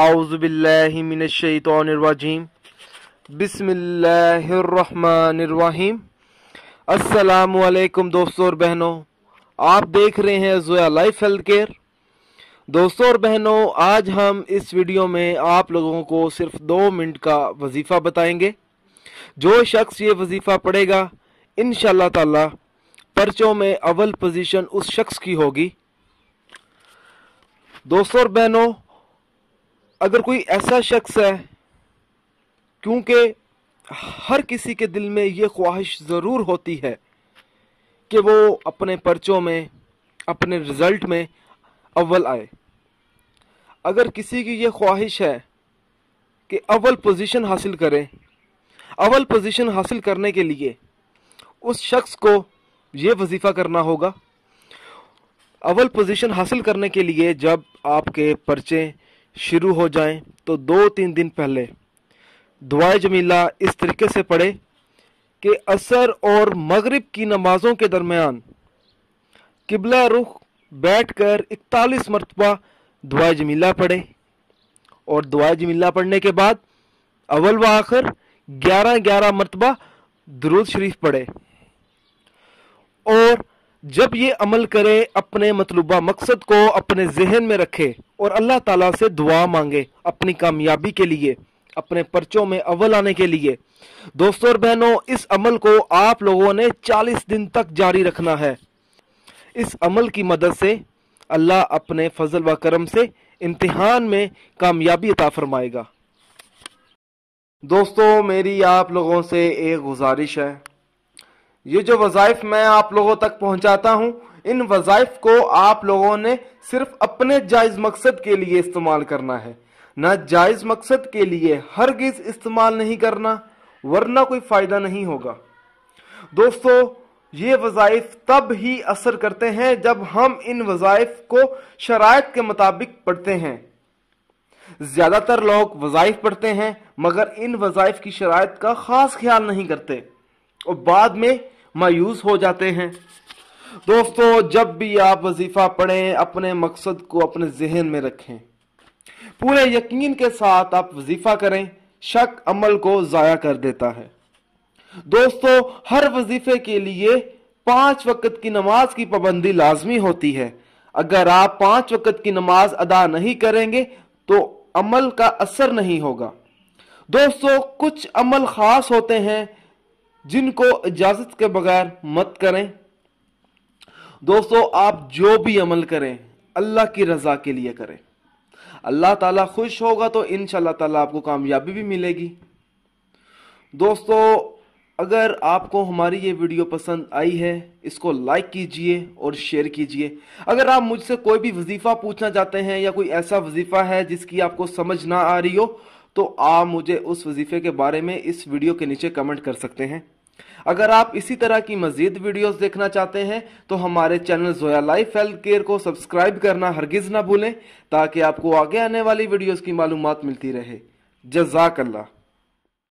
आऊज़ुबिल्लाहि मिनश्शैतानिर्रजीम बिस्मिल्लाहिर्रहमानिर्रहीम। अस्सलामु अलैकुम दोस्तों और बहनों, आप देख रहे हैं ज़ोया लाइफ हेल्थ केयर। दोस्तों और बहनों, आज हम इस वीडियो में आप लोगों को सिर्फ 2 मिनट का वजीफ़ा बताएंगे। जो शख्स ये वजीफ़ा पढ़ेगा इंशाअल्लाह ताला पर्चों में अव्वल पोजीशन उस शख्स की होगी। दोस्तों और बहनों, अगर कोई ऐसा शख्स है, क्योंकि हर किसी के दिल में ये ख्वाहिश ज़रूर होती है कि वो अपने पर्चों में, अपने रिज़ल्ट में अव्वल आए। अगर किसी की ये ख्वाहिश है कि अव्वल पोजीशन हासिल करे, अव्वल पोजीशन हासिल करने के लिए उस शख्स को ये वजीफ़ा करना होगा। अव्वल पोजीशन हासिल करने के लिए जब आपके पर्चे शुरू हो जाएं तो 2-3 दिन पहले दुआए जमीला इस तरीके से पढ़े कि असर और मगरिब की नमाजों के दरमियान किबला रुख बैठकर 41 मरतबा दुआए जमीला पढ़े और दुआए जमीला पढ़ने के बाद अव्वल व आखिर 11-11 मरतबा दुरूद शरीफ पढ़े। और जब ये अमल करे, अपने मतलूबा मकसद को अपने जहन में रखे और अल्लाह ताला से दुआ मांगे अपनी कामयाबी के लिए, अपने पर्चों में अव्वल आने के लिए। दोस्तों और बहनों, इस अमल को आप लोगों ने 40 दिन तक जारी रखना है। इस अमल की मदद से अल्लाह अपने फजल व करम से इम्तिहान में कामयाबी अता फरमाएगा। दोस्तों, मेरी आप लोगों से एक गुजारिश है, ये जो वज़ाइफ मैं आप लोगों तक पहुंचाता हूं, इन वज़ाइफ को आप लोगों ने सिर्फ अपने जायज़ मकसद के लिए इस्तेमाल करना है, ना जायज़ मकसद के लिए हरगिज़ इस्तेमाल नहीं करना, वरना कोई फ़ायदा नहीं होगा। दोस्तों, ये वज़ाइफ तब ही असर करते हैं जब हम इन वज़ाइफ को शराइत के मुताबिक पढ़ते हैं। ज़्यादातर लोग वज़ाइफ पढ़ते हैं मगर इन वज़ाइफ की शराइत का ख़ास ख्याल नहीं करते और बाद में मायूस हो जाते हैं। दोस्तों, जब भी आप वजीफा पढ़ें, अपने मकसद को अपने जहन में रखें, पूरे यकीन के साथ आप वजीफा करें। शक अमल को जाया कर देता है। दोस्तों, हर वजीफे के लिए 5 वक्त की नमाज की पाबंदी लाजमी होती है। अगर आप 5 वक्त की नमाज अदा नहीं करेंगे तो अमल का असर नहीं होगा। दोस्तों, कुछ अमल खास होते हैं जिनको इजाजत के बगैर मत करें। दोस्तों, आप जो भी अमल करें अल्लाह की रजा के लिए करें। अल्लाह ताला खुश होगा तो इंशाअल्लाह ताला आपको कामयाबी भी मिलेगी। दोस्तों, अगर आपको हमारी ये वीडियो पसंद आई है, इसको लाइक कीजिए और शेयर कीजिए। अगर आप मुझसे कोई भी वजीफा पूछना चाहते हैं या कोई ऐसा वजीफा है जिसकी आपको समझ ना आ रही हो, तो आप मुझे उस वजीफे के बारे में इस वीडियो के नीचे कमेंट कर सकते हैं। अगर आप इसी तरह की मजीद वीडियोस देखना चाहते हैं तो हमारे channel Zoya life health care को सब्सक्राइब करना हरगिज़ ना भूलें, ताकि आपको आगे आने वाली वीडियोस की मालूमात मिलती रहे। जज़ाकल्लाह।